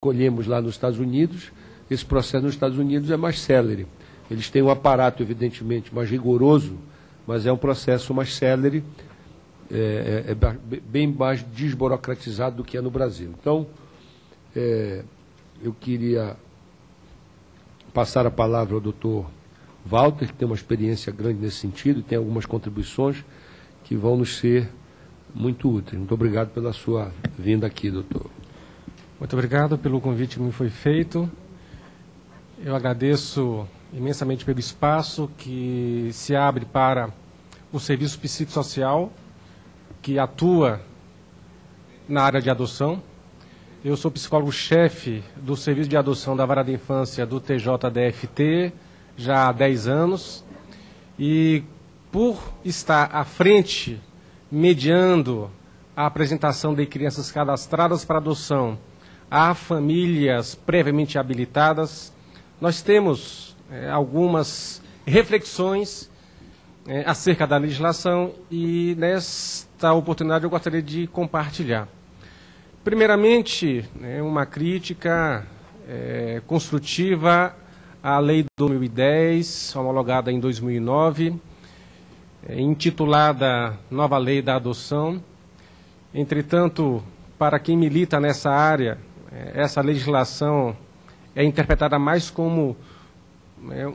colhemos lá nos Estados Unidos, esse processo nos Estados Unidos é mais célere. Eles têm um aparato, evidentemente, mais rigoroso, mas é um processo mais célere, bem mais desburocratizado do que é no Brasil. Então, eu queria passar a palavra ao doutor Walter, que tem uma experiência grande nesse sentido, e tem algumas contribuições que vão nos ser muito úteis. Muito obrigado pela sua vinda aqui, doutor. Muito obrigado pelo convite que me foi feito. Eu agradeço imensamente pelo espaço que se abre para o serviço psicossocial, que atua na área de adoção. Eu sou psicólogo-chefe do Serviço de Adoção da Vara da Infância do TJDFT, já há 10 anos, e por estar à frente, mediando a apresentação de crianças cadastradas para adoção a famílias previamente habilitadas, nós temos algumas reflexões acerca da legislação e nesta oportunidade eu gostaria de compartilhar. Primeiramente, uma crítica construtiva à Lei de 2010, homologada em 2009, intitulada Nova Lei da Adoção. Entretanto, para quem milita nessa área, essa legislação é interpretada mais como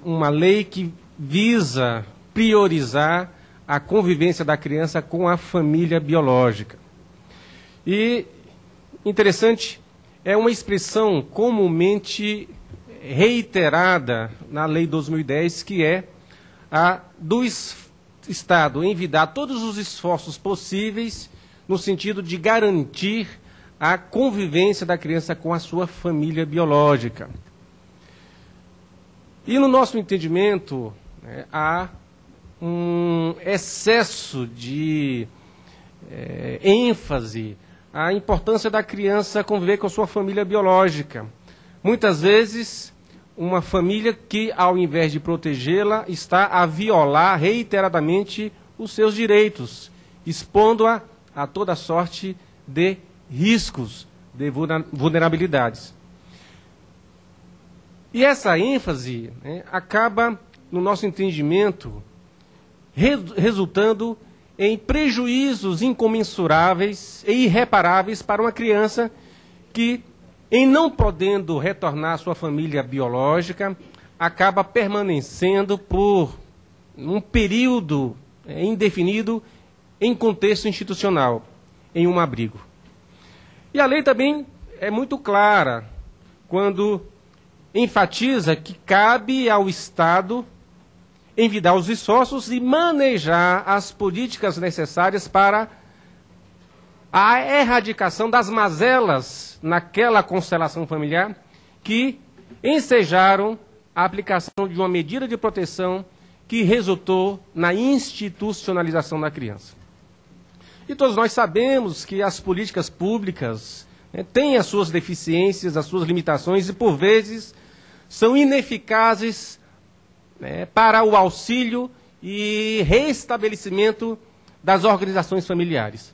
uma lei que visa priorizar a convivência da criança com a família biológica. E, interessante, é uma expressão comumente reiterada na Lei 2010, que é a do Estado envidar todos os esforços possíveis no sentido de garantir a convivência da criança com a sua família biológica. E no nosso entendimento, há um excesso de ênfase à importância da criança conviver com a sua família biológica. Muitas vezes, uma família que, ao invés de protegê-la, está a violar reiteradamente os seus direitos, expondo-a a toda sorte de riscos, de vulnerabilidades. E essa ênfase acaba, no nosso entendimento, resultando em prejuízos incomensuráveis e irreparáveis para uma criança que, em não podendo retornar à sua família biológica, acaba permanecendo por um período indefinido em contexto institucional, em um abrigo. E a lei também é muito clara quando enfatiza que cabe ao Estado envidar os esforços e manejar as políticas necessárias para a erradicação das mazelas naquela constelação familiar que ensejaram a aplicação de uma medida de proteção que resultou na institucionalização da criança. E todos nós sabemos que as políticas públicas têm as suas deficiências, as suas limitações e, por vezes, são ineficazes para o auxílio e restabelecimento das organizações familiares.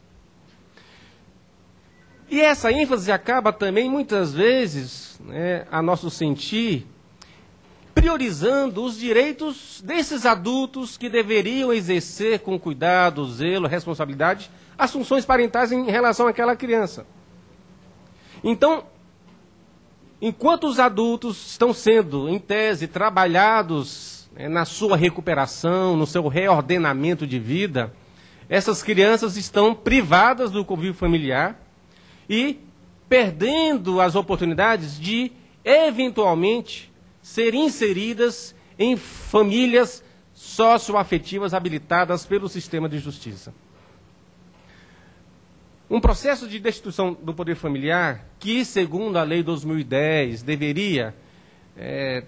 E essa ênfase acaba também, muitas vezes, a nosso sentir, priorizando os direitos desses adultos que deveriam exercer com cuidado, zelo, responsabilidade, as funções parentais em relação àquela criança. Então, enquanto os adultos estão sendo, em tese, trabalhados na sua recuperação, no seu reordenamento de vida, essas crianças estão privadas do convívio familiar e perdendo as oportunidades de, eventualmente, ser inseridas em famílias socioafetivas habilitadas pelo sistema de justiça. Um processo de destituição do poder familiar que, segundo a Lei 2010, deveria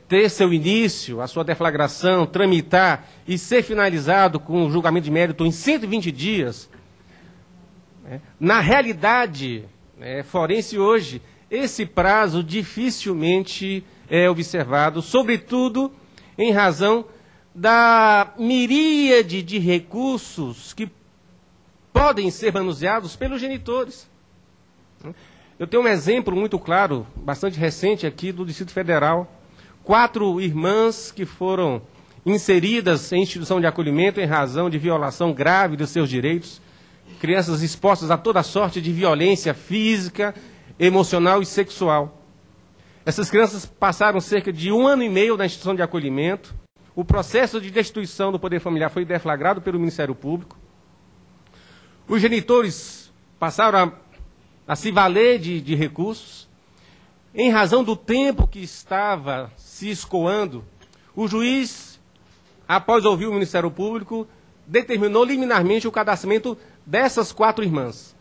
ter seu início, a sua deflagração, tramitar e ser finalizado com o julgamento de mérito em 120 dias, na realidade forense hoje, esse prazo dificilmente é observado, sobretudo em razão da miríade de recursos que podem ser manuseados pelos genitores. Eu tenho um exemplo muito claro, bastante recente aqui do Distrito Federal. 4 irmãs que foram inseridas em instituição de acolhimento em razão de violação grave dos seus direitos. Crianças expostas a toda sorte de violência física, emocional e sexual. Essas crianças passaram cerca de 1 ano e meio na instituição de acolhimento. O processo de destituição do poder familiar foi deflagrado pelo Ministério Público. Os genitores passaram a se valer de recursos. Em razão do tempo que estava se escoando, o juiz, após ouvir o Ministério Público, determinou liminarmente o cadastramento dessas 4 irmãs.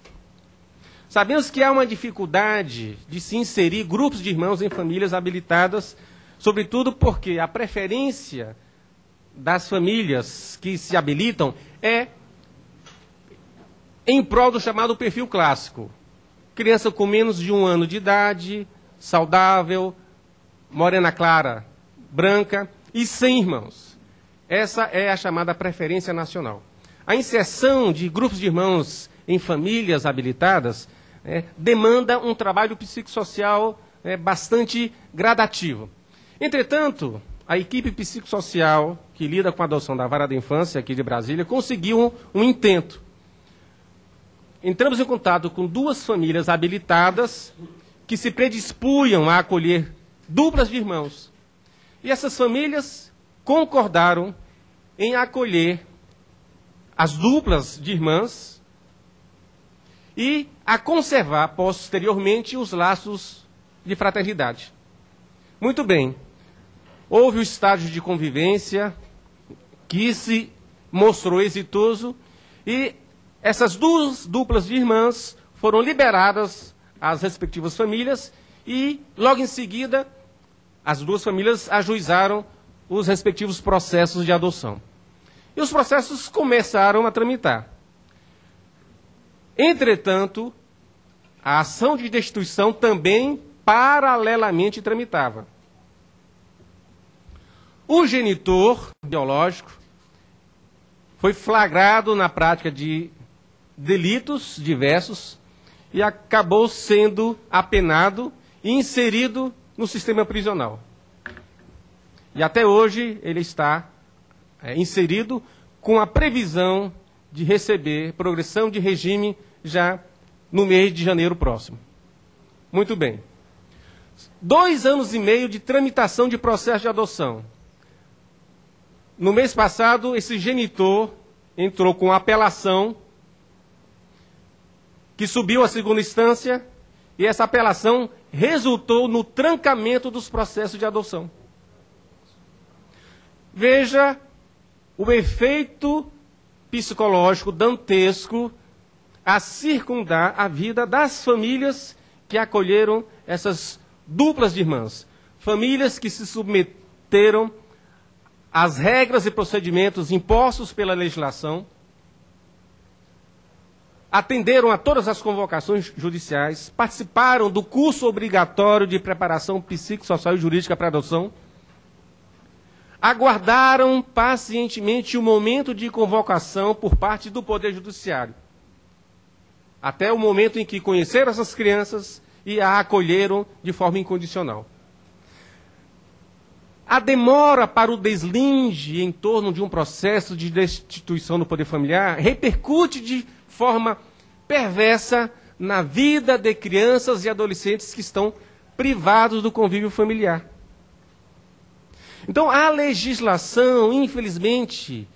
Sabemos que há uma dificuldade de se inserir grupos de irmãos em famílias habilitadas, sobretudo porque a preferência das famílias que se habilitam é em prol do chamado perfil clássico. Criança com menos de 1 ano de idade, saudável, morena clara, branca e sem irmãos. Essa é a chamada preferência nacional. A inserção de grupos de irmãos em famílias habilitadas demanda um trabalho psicossocial bastante gradativo. Entretanto, a equipe psicossocial que lida com a adoção da Vara da Infância aqui de Brasília conseguiu um intento. Entramos em contato com 2 famílias habilitadas que se predispunham a acolher duplas de irmãos. E essas famílias concordaram em acolher as duplas de irmãs e a conservar posteriormente os laços de fraternidade. Muito bem. Houve o estágio de convivência que se mostrou exitoso e essas 2 duplas de irmãs foram liberadas às respectivas famílias e, logo em seguida, as 2 famílias ajuizaram os respectivos processos de adoção. E os processos começaram a tramitar. Entretanto, a ação de destituição também paralelamente tramitava. O genitor biológico foi flagrado na prática de delitos diversos e acabou sendo apenado e inserido no sistema prisional. E até hoje ele está inserido com a previsão de receber progressão de regime já no mês de janeiro próximo. Muito bem. 2 anos e meio de tramitação de processo de adoção. No mês passado, esse genitor entrou com apelação que subiu à 2ª instância e essa apelação resultou no trancamento dos processos de adoção. Veja o efeito psicológico dantesco a circundar a vida das famílias que acolheram essas duplas de irmãs. Famílias que se submeteram às regras e procedimentos impostos pela legislação, atenderam a todas as convocações judiciais, participaram do curso obrigatório de preparação psicossocial e jurídica para adoção, aguardaram pacientemente o momento de convocação por parte do Poder Judiciário, até o momento em que conheceram essas crianças e a acolheram de forma incondicional. A demora para o deslinde em torno de um processo de destituição do poder familiar repercute de forma perversa na vida de crianças e adolescentes que estão privados do convívio familiar. Então, a legislação, infelizmente,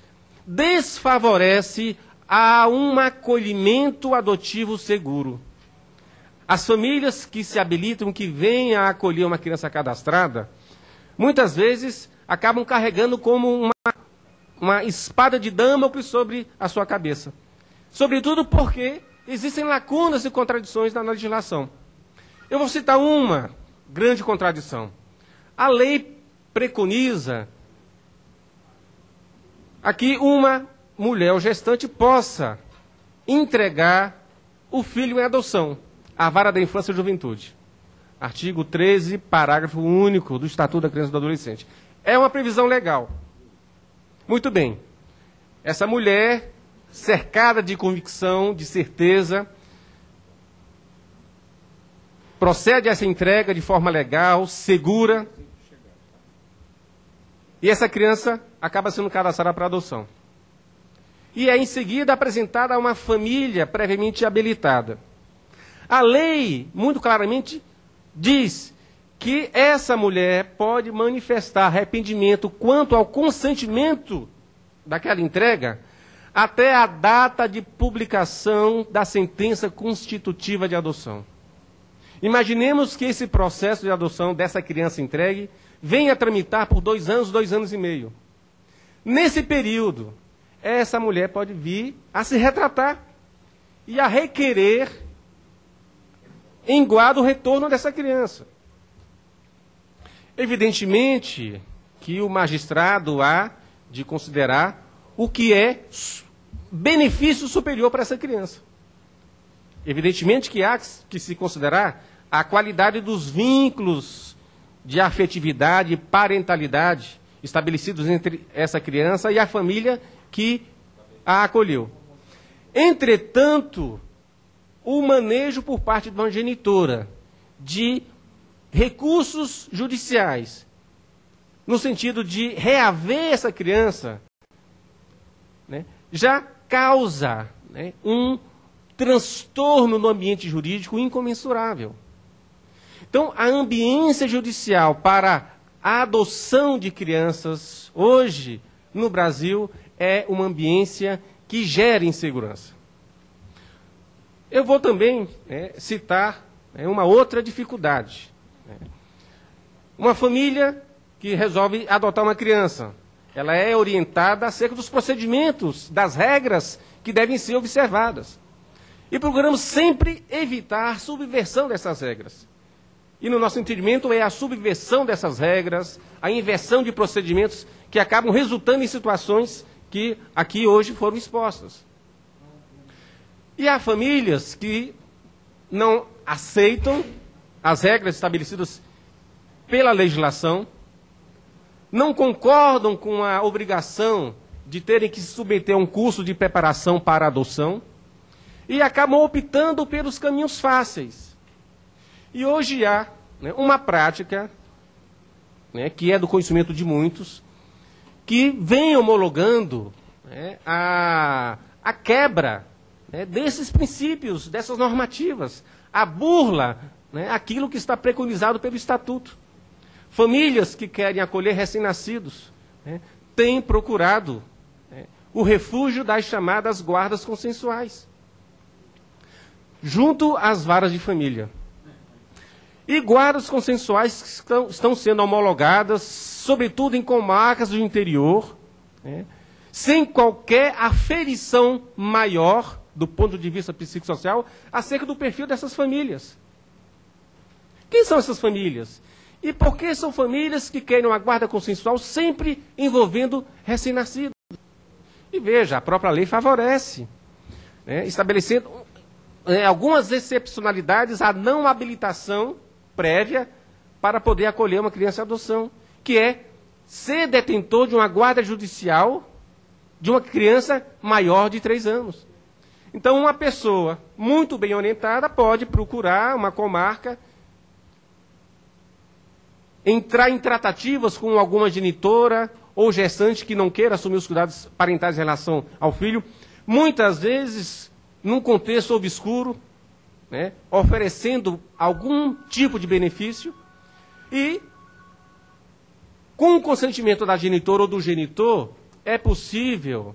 desfavorece a um acolhimento adotivo seguro. As famílias que se habilitam, que vêm a acolher uma criança cadastrada, muitas vezes acabam carregando como uma espada de Damocles sobre a sua cabeça. Sobretudo porque existem lacunas e contradições na legislação. Eu vou citar uma grande contradição. A lei preconiza a que uma mulher ou gestante possa entregar o filho em adoção à Vara da Infância e Juventude. Artigo 13, parágrafo único do Estatuto da Criança e do Adolescente. É uma previsão legal. Muito bem. Essa mulher, cercada de convicção, de certeza, procede a essa entrega de forma legal, segura, e essa criança acaba sendo cadastrada para adoção. E é em seguida apresentada a uma família previamente habilitada. A lei, muito claramente, diz que essa mulher pode manifestar arrependimento quanto ao consentimento daquela entrega até a data de publicação da sentença constitutiva de adoção. Imaginemos que esse processo de adoção dessa criança entregue venha tramitar por 2 anos, 2 anos e meio. Nesse período, essa mulher pode vir a se retratar e a requerer em guarda o retorno dessa criança. Evidentemente que o magistrado há de considerar o que é benefício superior para essa criança. Evidentemente que há que se considerar a qualidade dos vínculos de afetividade e parentalidade estabelecidos entre essa criança e a família que a acolheu. Entretanto, o manejo por parte de uma genitora de recursos judiciais, no sentido de reaver essa criança, né, já causa, né, um transtorno no ambiente jurídico incomensurável. Então, a ambiência judicial para a adoção de crianças, hoje, no Brasil, é uma ambiência que gera insegurança. Eu vou também citar uma outra dificuldade. Uma família que resolve adotar uma criança, ela é orientada acerca dos procedimentos, das regras que devem ser observadas. E procuramos sempre evitar a subversão dessas regras. E no nosso entendimento é a subversão dessas regras, a inversão de procedimentos que acabam resultando em situações que aqui hoje foram expostas. E há famílias que não aceitam as regras estabelecidas pela legislação, não concordam com a obrigação de terem que se submeter a um curso de preparação para a adoção e acabam optando pelos caminhos fáceis. E hoje há uma prática, que é do conhecimento de muitos, que vem homologando a quebra desses princípios, dessas normativas, a burla, aquilo que está preconizado pelo Estatuto. Famílias que querem acolher recém-nascidos têm procurado o refúgio das chamadas guardas consensuais, junto às varas de família. E guardas consensuais que estão sendo homologadas, sobretudo em comarcas do interior, sem qualquer aferição maior, do ponto de vista psicossocial, acerca do perfil dessas famílias. Quem são essas famílias? E por que são famílias que querem uma guarda consensual sempre envolvendo recém-nascidos? E veja, a própria lei favorece, estabelecendo algumas excepcionalidades à não habilitação prévia para poder acolher uma criança em adoção, que é ser detentor de uma guarda judicial de uma criança maior de 3 anos. Então, uma pessoa muito bem orientada pode procurar uma comarca, entrar em tratativas com alguma genitora ou gestante que não queira assumir os cuidados parentais em relação ao filho, muitas vezes num contexto obscuro, oferecendo algum tipo de benefício, e com o consentimento da genitora ou do genitor, é possível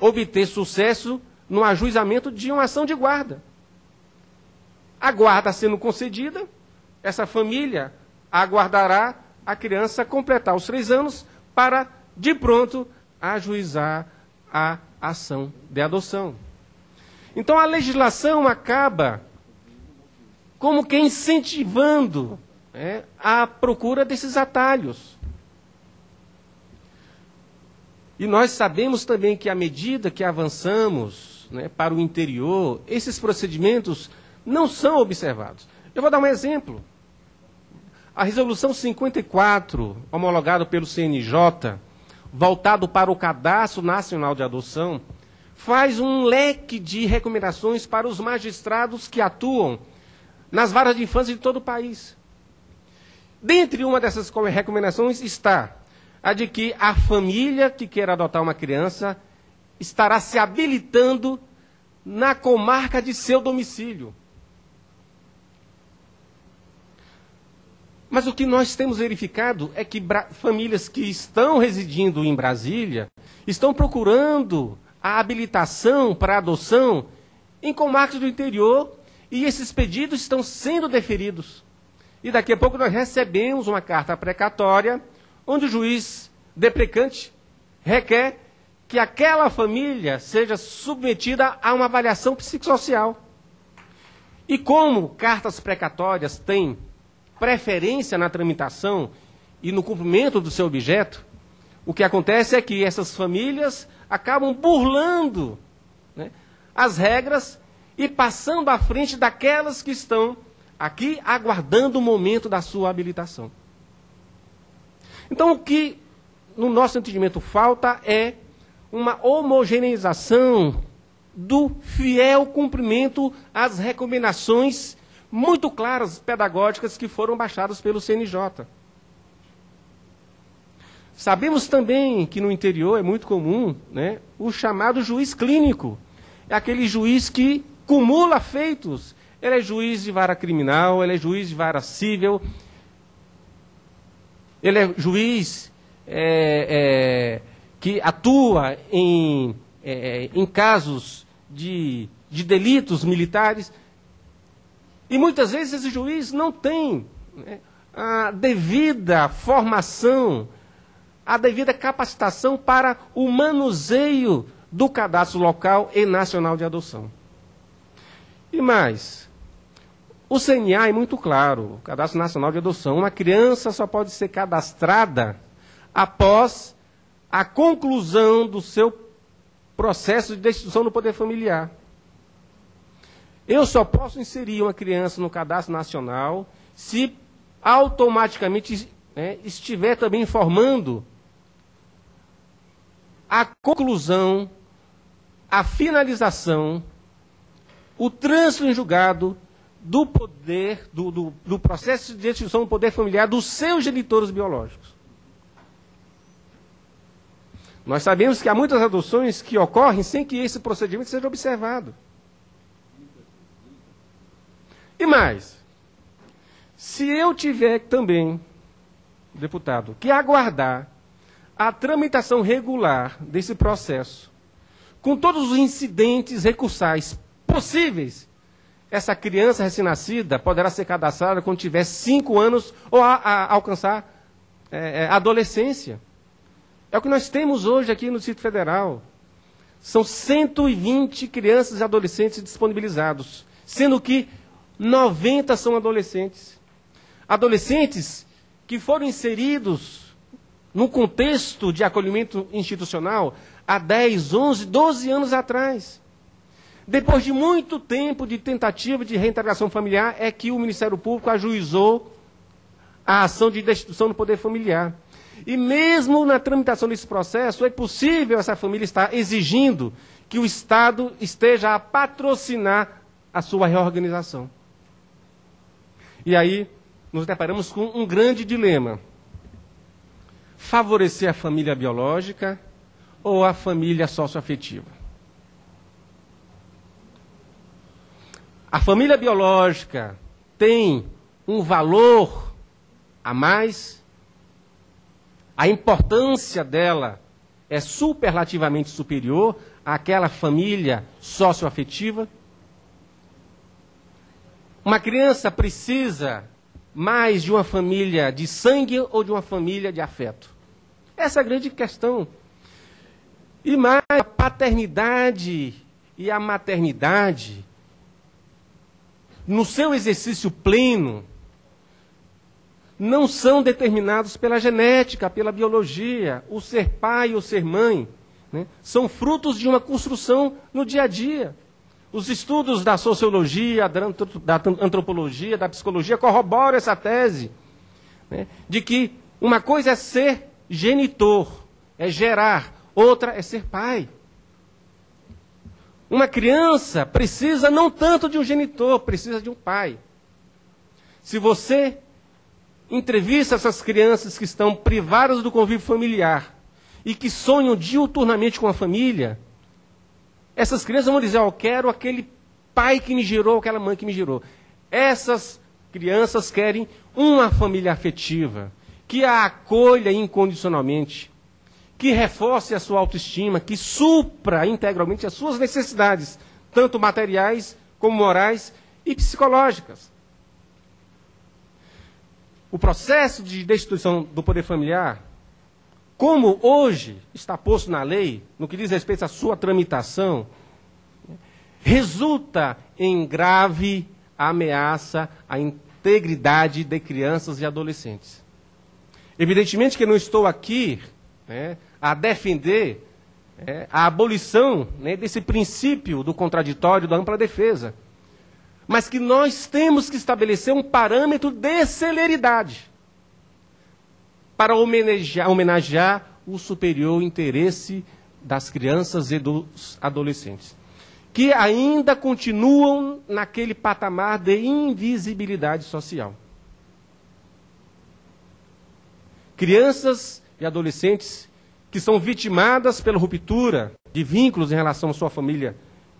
obter sucesso no ajuizamento de uma ação de guarda. A guarda sendo concedida, essa família aguardará a criança completar os 3 anos para, de pronto, ajuizar a ação de adoção. Então, a legislação acaba como que incentivando a procura desses atalhos. E nós sabemos também que, à medida que avançamos para o interior, esses procedimentos não são observados. Eu vou dar um exemplo. A Resolução 54, homologada pelo CNJ, voltado para o Cadastro Nacional de Adoção, faz um leque de recomendações para os magistrados que atuam nas varas de infância de todo o país. Dentre uma dessas recomendações está a de que a família que queira adotar uma criança estará se habilitando na comarca de seu domicílio. Mas o que nós temos verificado é que famílias que estão residindo em Brasília estão procurando a habilitação para adoção em comarcas do interior e esses pedidos estão sendo deferidos. E daqui a pouco nós recebemos uma carta precatória onde o juiz deprecante requer que aquela família seja submetida a uma avaliação psicossocial. E como cartas precatórias têm preferência na tramitação e no cumprimento do seu objeto, o que acontece é que essas famílias acabam burlando, né, as regras e passando à frente daquelas que estão aqui aguardando o momento da sua habilitação. Então, o que, no nosso entendimento, falta é uma homogeneização do fiel cumprimento às recomendações muito claras, pedagógicas, que foram baixadas pelo CNJ. Sabemos também que no interior é muito comum, né, o chamado juiz clínico. É aquele juiz que cumula feitos. Ele é juiz de vara criminal, ele é juiz de vara civil, ele é juiz que atua em casos de delitos militares. E muitas vezes esse juiz não tem, né, a devida formação, a devida capacitação para o manuseio do cadastro local e nacional de adoção. E mais, o CNA é muito claro, o Cadastro Nacional de Adoção, uma criança só pode ser cadastrada após a conclusão do seu processo de destituição do poder familiar. Eu só posso inserir uma criança no Cadastro Nacional se automaticamente, né, estiver também informando a conclusão, a finalização, o trânsito em julgado do poder, do processo de destituição do poder familiar dos seus genitores biológicos. Nós sabemos que há muitas adoções que ocorrem sem que esse procedimento seja observado. E mais, se eu tiver também, deputado, que aguardar a tramitação regular desse processo, com todos os incidentes recursais possíveis, essa criança recém-nascida poderá ser cadastrada quando tiver 5 anos ou alcançar a adolescência. É o que nós temos hoje aqui no Distrito Federal. São 120 crianças e adolescentes disponibilizados, sendo que 90 são adolescentes. Adolescentes que foram inseridos no contexto de acolhimento institucional há 10, 11, 12 anos atrás. Depois de muito tempo de tentativa de reintegração familiar, é que o Ministério Público ajuizou a ação de destituição do poder familiar. E mesmo na tramitação desse processo, é possível essa família estar exigindo que o Estado esteja a patrocinar a sua reorganização. E aí, nos deparamos com um grande dilema. Favorecer a família biológica ou a família socioafetiva? A família biológica tem um valor a mais, a importância dela é superlativamente superior àquela família socioafetiva. Uma criança precisa mais de uma família de sangue ou de uma família de afeto? Essa é a grande questão. E mais, a paternidade e a maternidade, no seu exercício pleno, não são determinados pela genética, pela biologia. O ser pai ou ser mãe, né, são frutos de uma construção no dia a dia. Os estudos da sociologia, da antropologia, da psicologia corroboram essa tese, né, de que uma coisa é ser genitor, é gerar, outra é ser pai. Uma criança precisa não tanto de um genitor, precisa de um pai. Se você entrevista essas crianças que estão privadas do convívio familiar e que sonham diuturnamente com a família, essas crianças vão dizer, eu quero aquele pai que me gerou, aquela mãe que me gerou. Essas crianças querem uma família afetiva, que a acolha incondicionalmente, que reforce a sua autoestima, que supra integralmente as suas necessidades, tanto materiais como morais e psicológicas. O processo de destituição do poder familiar, como hoje está posto na lei, no que diz respeito à sua tramitação, resulta em grave ameaça à integridade de crianças e adolescentes. Evidentemente que eu não estou aqui a defender a abolição desse princípio do contraditório, da ampla defesa, mas que nós temos que estabelecer um parâmetro de celeridade para homenagear o superior interesse das crianças e dos adolescentes, que ainda continuam naquele patamar de invisibilidade social. Crianças e adolescentes que são vitimadas pela ruptura de vínculos em relação à sua família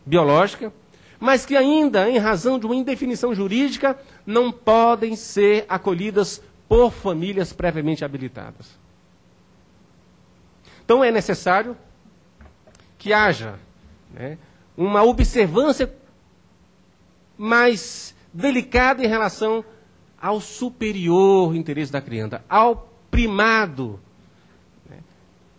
biológica, mas que ainda, em razão de uma indefinição jurídica, não podem ser acolhidas por famílias previamente habilitadas. Então é necessário que haja uma observância mais delicada em relação ao superior interesse da criança, ao primado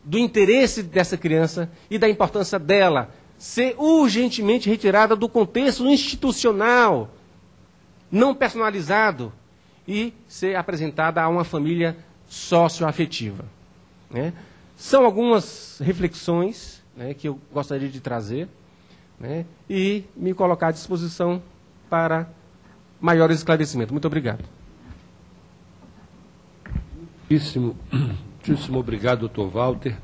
do interesse dessa criança e da importância dela ser urgentemente retirada do contexto institucional, não personalizado, e ser apresentada a uma família socioafetiva. São algumas reflexões que eu gostaria de trazer e me colocar à disposição para maiores esclarecimentos. Muito obrigado. Muitíssimo obrigado, doutor Walter.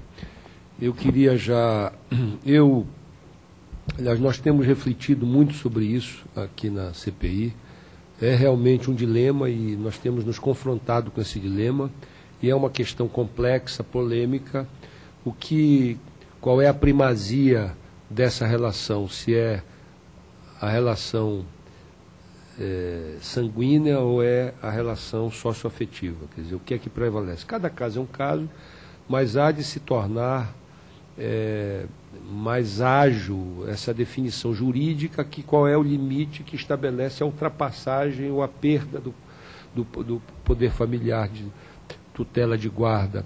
Eu queria aliás, nós temos refletido muito sobre isso aqui na CPI. É realmente um dilema e nós temos nos confrontado com esse dilema. E é uma questão complexa, polêmica. Qual é a primazia dessa relação? Se é a relação sanguínea ou é a relação socioafetiva? Quer dizer, o que é que prevalece? Cada caso é um caso, mas há de se tornar mais ágil essa definição jurídica, qual é o limite que estabelece a ultrapassagem ou a perda do poder familiar de tutela de guarda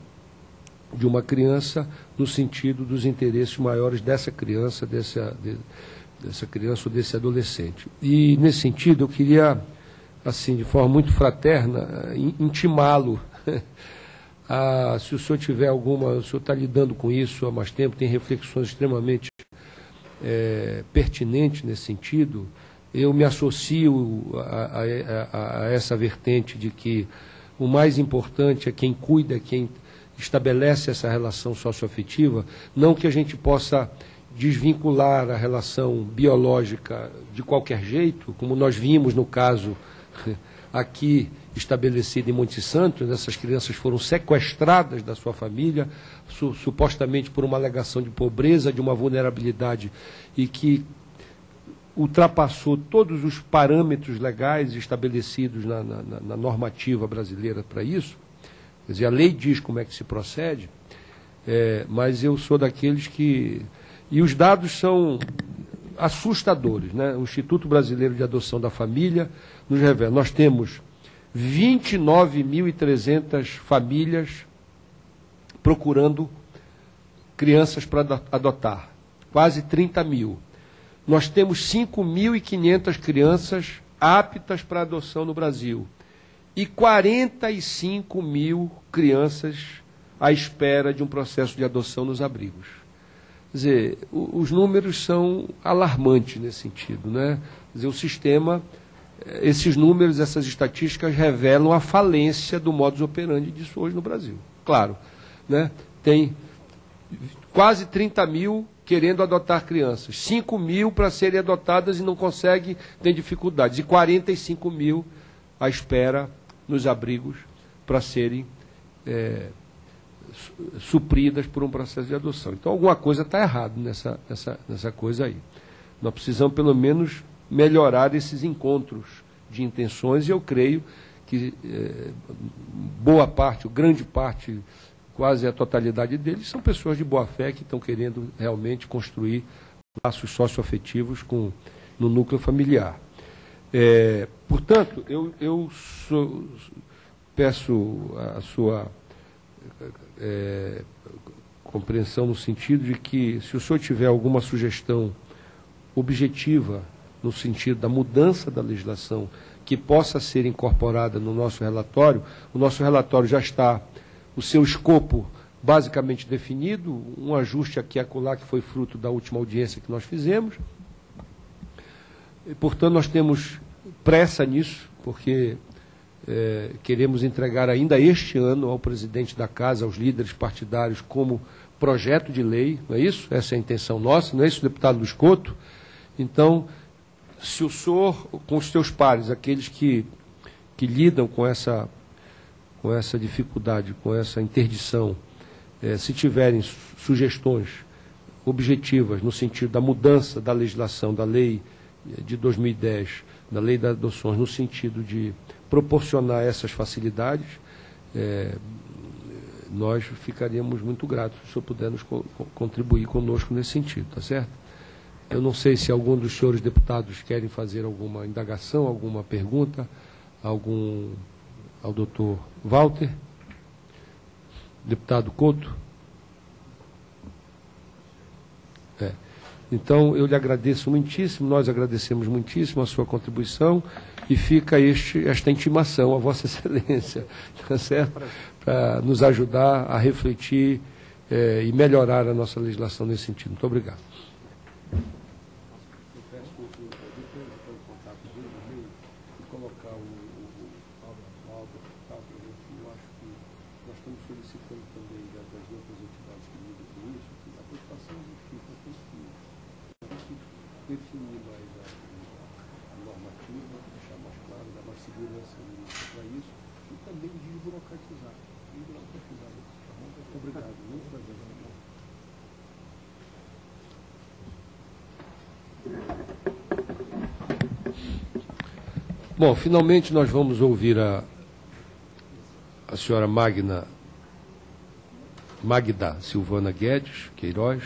de uma criança no sentido dos interesses maiores dessa criança, dessa criança ou desse adolescente. E, nesse sentido, eu queria, assim, de forma muito fraterna, intimá-lo. Se o senhor tiver o senhor está lidando com isso há mais tempo, tem reflexões extremamente pertinentes nesse sentido, eu me associo a essa vertente de que o mais importante é quem cuida, quem estabelece essa relação socioafetiva, não que a gente possa desvincular a relação biológica de qualquer jeito, como nós vimos no caso aqui estabelecido em Monte Santo. Essas crianças foram sequestradas da sua família, supostamente por uma alegação de pobreza, de uma vulnerabilidade, e que ultrapassou todos os parâmetros legais estabelecidos na normativa brasileira para isso. Quer dizer, a lei diz como é que se procede, mas eu sou daqueles que... E os dados são assustadores, O Instituto Brasileiro de Adoção da Família nos revela, nós temos 29.300 famílias procurando crianças para adotar, quase 30 mil. Nós temos 5.500 crianças aptas para adoção no Brasil e 45 mil crianças à espera de um processo de adoção nos abrigos. Quer dizer, os números são alarmantes nesse sentido, Quer dizer, o sistema, esses números, essas estatísticas revelam a falência do modus operandi disso hoje no Brasil. Claro, tem quase 30 mil querendo adotar crianças, 5 mil para serem adotadas e não conseguem, tem dificuldades, e 45 mil à espera nos abrigos para serem supridas por um processo de adoção. Então, alguma coisa está errada nessa coisa aí. Nós precisamos, pelo menos, melhorar esses encontros de intenções, e eu creio que boa parte, ou grande parte, quase a totalidade deles, são pessoas de boa fé que estão querendo realmente construir laços socioafetivos no núcleo familiar. Portanto, eu peço a sua compreensão no sentido de que, se o senhor tiver alguma sugestão objetiva no sentido da mudança da legislação que possa ser incorporada no nosso relatório, o nosso relatório já está, o seu escopo basicamente definido, um ajuste aqui e acolá que foi fruto da última audiência que nós fizemos. E, portanto, nós temos pressa nisso, porque queremos entregar ainda este ano ao presidente da Casa, aos líderes partidários, como projeto de lei, não é isso? Essa é a intenção nossa, não é isso, deputado Luiz Couto? Então, se o senhor, com os seus pares, aqueles que lidam com essa dificuldade, com essa interdição, se tiverem sugestões objetivas no sentido da mudança da legislação, da lei de 2010, da lei das adoções, no sentido de proporcionar essas facilidades, nós ficaríamos muito gratos se o senhor puder nos contribuir conosco nesse sentido, tá certo? Eu não sei se algum dos senhores deputados querem fazer alguma indagação, alguma pergunta ao doutor Walter. Deputado Couto? Então, eu lhe agradeço muitíssimo, nós agradecemos muitíssimo a sua contribuição, e fica esta intimação a Vossa Excelência, tá certo? Para nos ajudar a refletir e melhorar a nossa legislação nesse sentido. Muito obrigado. Definir mais a normativa, deixar mais claro, dar mais segurança para isso, e também desburocratizar. Muito obrigado. Muito prazer. Bom, finalmente nós vamos ouvir a senhora Magda Silvana Guedes Queiroz,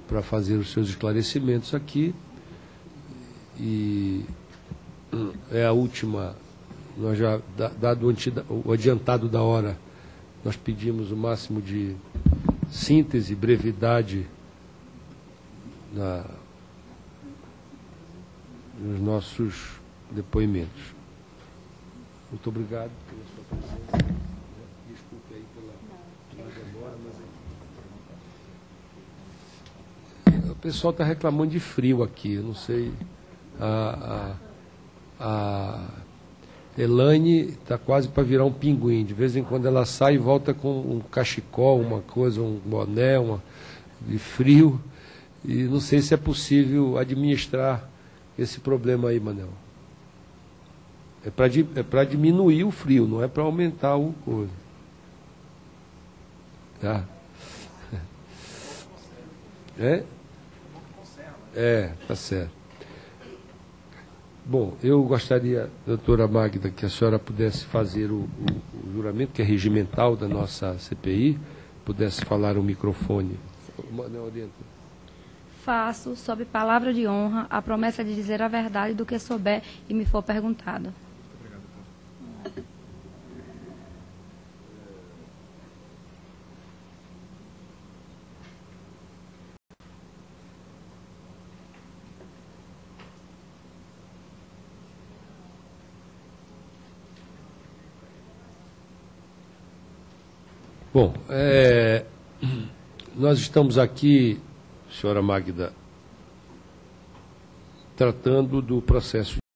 para fazer os seus esclarecimentos aqui. E é a última, nós já, dado o adiantado da hora, nós pedimos o máximo de síntese, brevidade nos nossos depoimentos. Muito obrigado pela sua presença. Desculpe aí pela demora, mas o pessoal está reclamando de frio aqui, eu não sei. A Elaine está quase para virar um pinguim. De vez em quando ela sai e volta com um cachecol, uma coisa, um boné, de frio. E não sei se é possível administrar esse problema aí, Manel. É para diminuir o frio, não é para aumentar o coisa. Tá? Tá certo. Bom, eu gostaria, doutora Magda, que a senhora pudesse fazer o juramento, que é regimental da nossa CPI, pudesse falar o microfone. Orienta. Faço, sob palavra de honra, a promessa de dizer a verdade do que souber e me for perguntado. Obrigado, doutor. Bom, nós estamos aqui, senhora Magda, tratando do processo